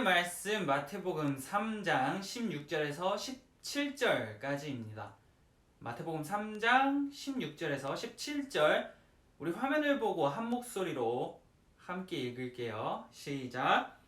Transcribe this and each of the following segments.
말씀 마태복음 3장 16절에서 17절까지입니다. 마태복음 3장 16절에서 17절 우리 화면을 보고 한 목소리로 함께 읽을게요. 시작.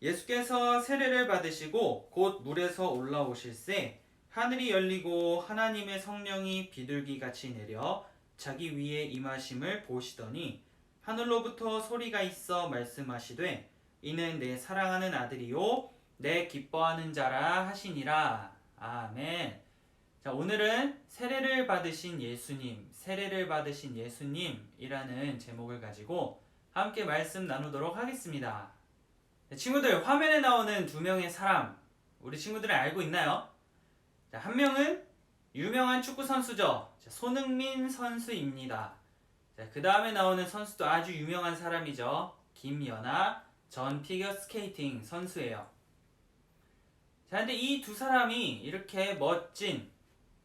예수께서 세례를 받으시고 곧 물에서 올라오실새 하늘이 열리고 하나님의 성령이 비둘기같이 내려 자기 위에 임하심을 보시더니 하늘로부터 소리가 있어 말씀하시되 이는 내 사랑하는 아들이요 내 기뻐하는 자라 하시니라. 아멘. 자, 오늘은 세례를 받으신 예수님이라는 제목을 가지고 함께 말씀 나누도록 하겠습니다. 친구들, 화면에 나오는 두 명의 사람, 우리 친구들은 알고 있나요? 자, 한 명은 유명한 축구 선수죠. 손흥민 선수입니다. 그 다음에 나오는 선수도 아주 유명한 사람이죠. 김연아 전 피겨스케이팅 선수예요. 자, 근데 이 두 사람이 이렇게 멋진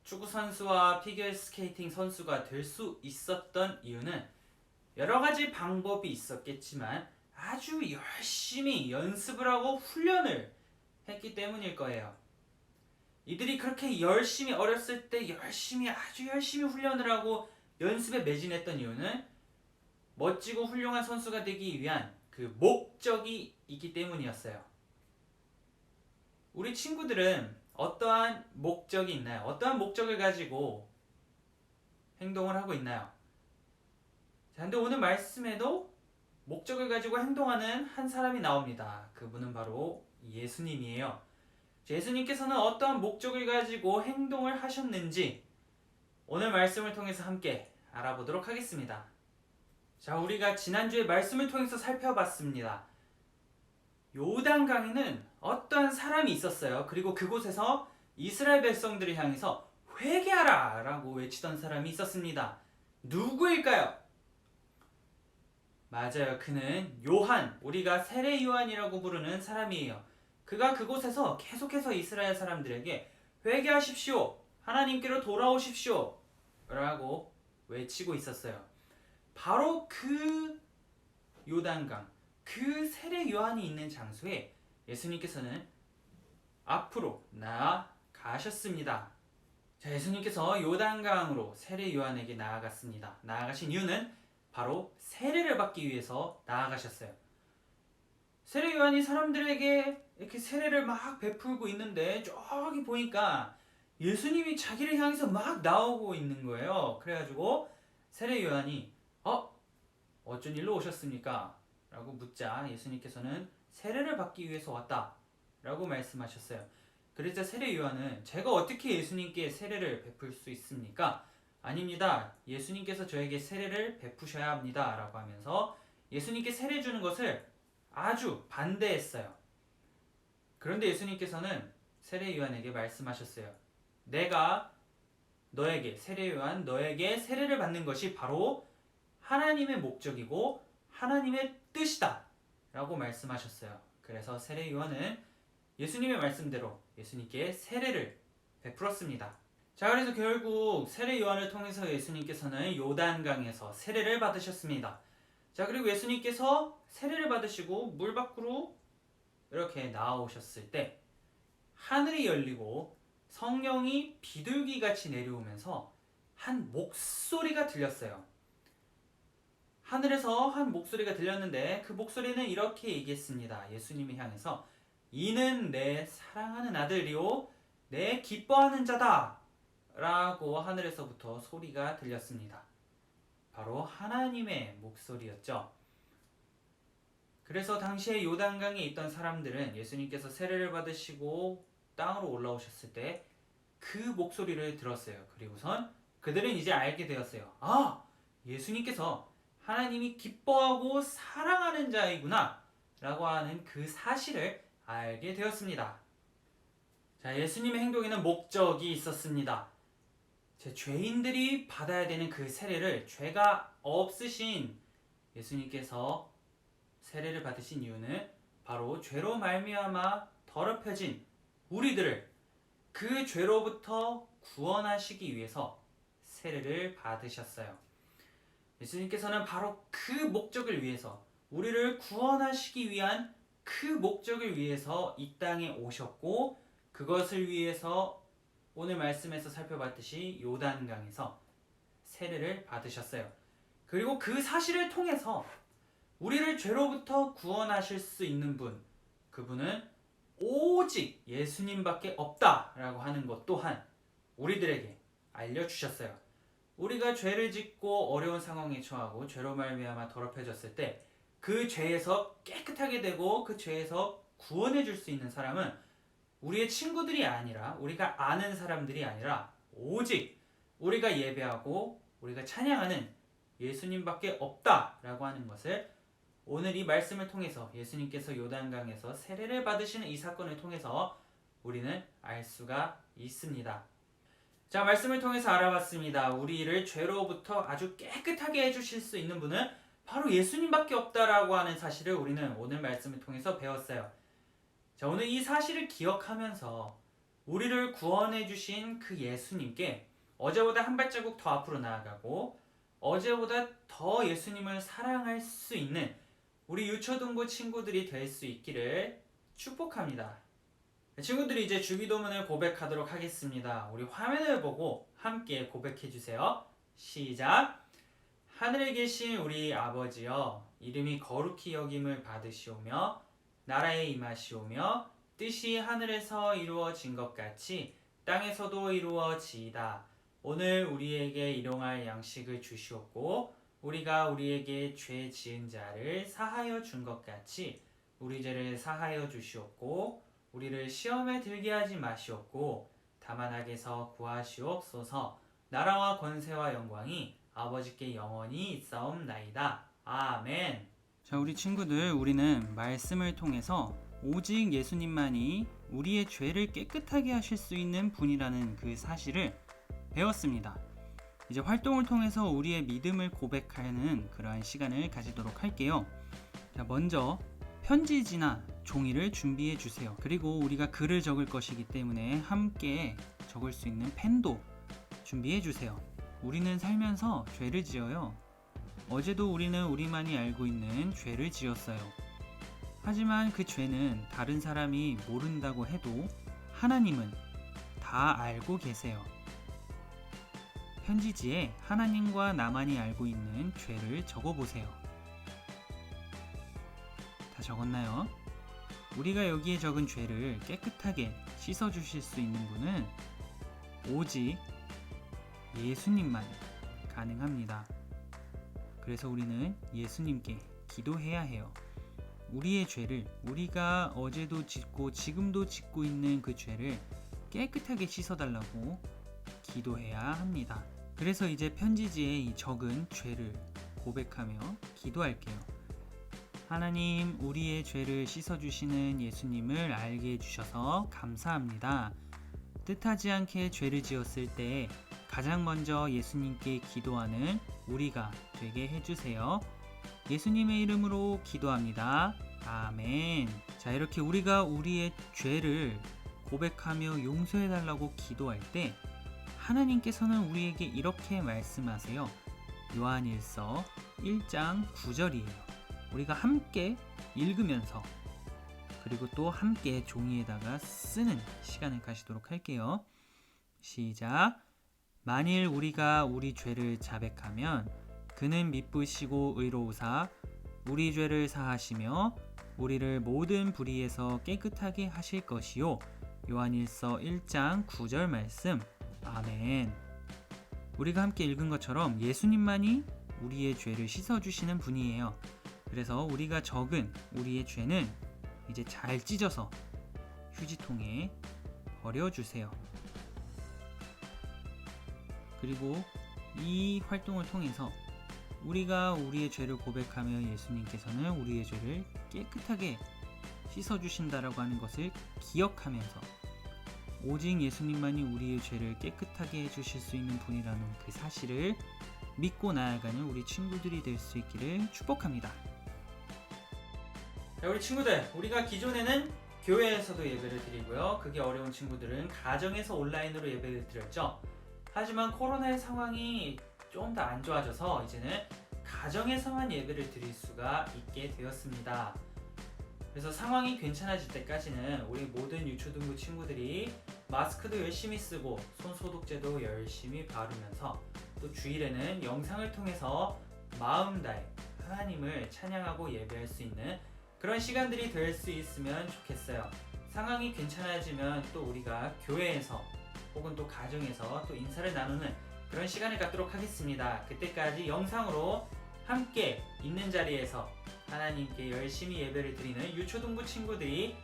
축구 선수와 피겨스케이팅 선수가 될 수 있었던 이유는 여러 가지 방법이 있었겠지만 아주 열심히 연습을 하고 훈련을 했기 때문일 거예요. 이들이 그렇게 열심히 어렸을 때 아주 열심히 훈련을 하고 연습에 매진했던 이유는 멋지고 훌륭한 선수가 되기 위한 그 목적이 있기 때문이었어요. 우리 친구들은 어떠한 목적이 있나요? 어떠한 목적을 가지고 행동을 하고 있나요? 자, 근데 오늘 말씀에도 목적을 가지고 행동하는 한 사람이 나옵니다. 그분은 바로 예수님이에요. 예수님께서는 어떠한 목적을 가지고 행동을 하셨는지 오늘 말씀을 통해서 함께 알아보도록 하겠습니다. 자, 우리가 지난주에 말씀을 통해서 살펴봤습니다. 요단강에는 어떠한 사람이 있었어요. 그리고 그곳에서 이스라엘 백성들을 향해서 회개하라 라고 외치던 사람이 있었습니다. 누구일까요? 맞아요. 그는 요한, 우리가 세례 요한이라고 부르는 사람이에요. 그가 그곳에서 계속해서 이스라엘 사람들에게 회개하십시오, 하나님께로 돌아오십시오 라고 외치고 있었어요. 바로 그 요단강, 그 세례 요한이 있는 장소에 예수님께서는 앞으로 나아가셨습니다. 자, 예수님께서 요단강으로 세례 요한에게 나아갔습니다. 나아가신 이유는 바로 세례를 받기 위해서 나아가셨어요. 세례 요한이 사람들에게 이렇게 세례를 막 베풀고 있는데 저기 보니까 예수님이 자기를 향해서 막 나오고 있는 거예요. 그래가지고 세례 요한이 어쩐 일로 오셨습니까? 라고 묻자 예수님께서는 세례를 받기 위해서 왔다 라고 말씀하셨어요. 그래서 세례 요한은 제가 어떻게 예수님께 세례를 베풀 수 있습니까? 아닙니다. 예수님께서 저에게 세례를 베푸셔야 합니다 라고 하면서 예수님께 세례 주는 것을 아주 반대했어요. 그런데 예수님께서는 세례 요한에게 말씀하셨어요. 내가 너에게, 세례 요한 너에게 세례를 받는 것이 바로 하나님의 목적이고 하나님의 뜻이다 라고 말씀하셨어요. 그래서 세례 요한은 예수님의 말씀대로 예수님께 세례를 베풀었습니다. 자, 그래서 결국 세례 요한을 통해서 예수님께서는 요단강에서 세례를 받으셨습니다. 자, 그리고 예수님께서 세례를 받으시고 물 밖으로 이렇게 나오셨을 때 하늘이 열리고 성령이 비둘기같이 내려오면서 한 목소리가 들렸어요. 하늘에서 한 목소리가 들렸는데 그 목소리는 이렇게 얘기했습니다. 예수님을 향해서 이는 내 사랑하는 아들이요 내 기뻐하는 자다 라고 하늘에서부터 소리가 들렸습니다. 바로 하나님의 목소리였죠. 그래서 당시에 요단강에 있던 사람들은 예수님께서 세례를 받으시고 땅으로 올라오셨을 때 그 목소리를 들었어요. 그리고선 그들은 이제 알게 되었어요. 예수님께서 하나님이 기뻐하고 사랑하는 자이구나 라고 하는 그 사실을 알게 되었습니다. 자, 예수님의 행동에는 목적이 있었습니다. 죄인들이 받아야 되는 그 세례를 죄가 없으신 예수님께서 세례를 받으신 이유는 바로 죄로 말미암아 더럽혀진 우리들을 그 죄로부터 구원하시기 위해서 세례를 받으셨어요. 예수님께서는 바로 그 목적을 위해서 우리를 구원하시기 위한 그 목적을 위해서 이 땅에 오셨고 그것을 위해서 오늘 말씀에서 살펴봤듯이 요단강에서 세례를 받으셨어요. 그리고 그 사실을 통해서 우리를 죄로부터 구원하실 수 있는 분, 그분은 오직 예수님밖에 없다라고 하는 것 또한 우리들에게 알려주셨어요. 우리가 죄를 짓고 어려운 상황에 처하고 죄로 말미암아 더럽혀졌을 때 그 죄에서 깨끗하게 되고 그 죄에서 구원해 줄 수 있는 사람은 우리의 친구들이 아니라 우리가 아는 사람들이 아니라 오직 우리가 예배하고 우리가 찬양하는 예수님밖에 없다라고 하는 것을 오늘 이 말씀을 통해서 예수님께서 요단강에서 세례를 받으시는 이 사건을 통해서 우리는 알 수가 있습니다. 자, 말씀을 통해서 알아봤습니다. 우리를 죄로부터 아주 깨끗하게 해주실 수 있는 분은 바로 예수님밖에 없다라고 하는 사실을 우리는 오늘 말씀을 통해서 배웠어요. 자, 오늘 이 사실을 기억하면서 우리를 구원해 주신 그 예수님께 어제보다 한 발자국 더 앞으로 나아가고 어제보다 더 예수님을 사랑할 수 있는 우리 유초등부 친구들이 될 수 있기를 축복합니다. 친구들이 이제 주기도문을 고백하도록 하겠습니다. 우리 화면을 보고 함께 고백해 주세요. 시작! 하늘에 계신 우리 아버지여, 이름이 거룩히 여김을 받으시오며 나라에 임하시오며 뜻이 하늘에서 이루어진 것 같이 땅에서도 이루어지이다. 오늘 우리에게 일용할 양식을 주시옵고 우리가 우리에게 죄 지은 자를 사하여 준 것 같이 우리 죄를 사하여 주시옵고 우리를 시험에 들게 하지 마시옵고 다만 악에서 구하시옵소서. 나라와 권세와 영광이 아버지께 영원히 있사옵나이다. 아멘. 자, 우리 친구들, 우리는 말씀을 통해서 오직 예수님만이 우리의 죄를 깨끗하게 하실 수 있는 분이라는 그 사실을 배웠습니다. 이제 활동을 통해서 우리의 믿음을 고백하는 그러한 시간을 가지도록 할게요. 자, 먼저 편지지나 종이를 준비해 주세요. 그리고 우리가 글을 적을 것이기 때문에 함께 적을 수 있는 펜도 준비해 주세요. 우리는 살면서 죄를 지어요. 어제도 우리는 우리만이 알고 있는 죄를 지었어요. 하지만 그 죄는 다른 사람이 모른다고 해도 하나님은 다 알고 계세요. 편지지에 하나님과 나만이 알고 있는 죄를 적어보세요. 다 적었나요? 우리가 여기에 적은 죄를 깨끗하게 씻어주실 수 있는 분은 오직 예수님만 가능합니다. 그래서 우리는 예수님께 기도해야 해요. 우리의 죄를, 우리가 어제도 짓고 지금도 짓고 있는 그 죄를 깨끗하게 씻어달라고 기도해야 합니다. 그래서 이제 편지지에 이 적은 죄를 고백하며 기도할게요. 하나님, 우리의 죄를 씻어주시는 예수님을 알게 해주셔서 감사합니다. 뜻하지 않게 죄를 지었을 때 가장 먼저 예수님께 기도하는 우리가 되게 해주세요. 예수님의 이름으로 기도합니다. 아멘. 자, 이렇게 우리가 우리의 죄를 고백하며 용서해달라고 기도할 때 하나님께서는 우리에게 이렇게 말씀하세요. 요한일서 1장 9절이에요. 우리가 함께 읽으면서 그리고 또 함께 종이에다가 쓰는 시간을 가지도록 할게요. 시작. 만일 우리가 우리 죄를 자백하면 그는 미쁘시고 의로우사 우리 죄를 사하시며 우리를 모든 불의에서 깨끗하게 하실 것이요. 요한일서 1장 9절 말씀. 아멘. 우리가 함께 읽은 것처럼 예수님만이 우리의 죄를 씻어주시는 분이에요. 그래서 우리가 적은 우리의 죄는 이제 잘 찢어서 휴지통에 버려주세요. 그리고 이 활동을 통해서 우리가 우리의 죄를 고백하며 예수님께서는 우리의 죄를 깨끗하게 씻어주신다라고 하는 것을 기억하면서 오직 예수님만이 우리의 죄를 깨끗하게 해주실 수 있는 분이라는 그 사실을 믿고 나아가는 우리 친구들이 될 수 있기를 축복합니다. 자, 우리 친구들, 우리가 기존에는 교회에서도 예배를 드리고요. 그게 어려운 친구들은 가정에서 온라인으로 예배를 드렸죠. 하지만 코로나의 상황이 좀 더 안 좋아져서 이제는 가정에서만 예배를 드릴 수가 있게 되었습니다. 그래서 상황이 괜찮아질 때까지는 우리 모든 유초등부 친구들이 마스크도 열심히 쓰고 손 소독제도 열심히 바르면서 또 주일에는 영상을 통해서 마음 다해 하나님을 찬양하고 예배할 수 있는 그런 시간들이 될 수 있으면 좋겠어요. 상황이 괜찮아지면 또 우리가 교회에서 혹은 또 가정에서 또 인사를 나누는 그런 시간을 갖도록 하겠습니다. 그때까지 영상으로 함께 있는 자리에서 하나님께 열심히 예배를 드리는 유초등부 친구들이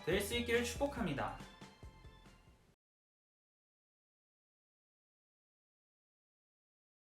될 수 있기를 축복합니다.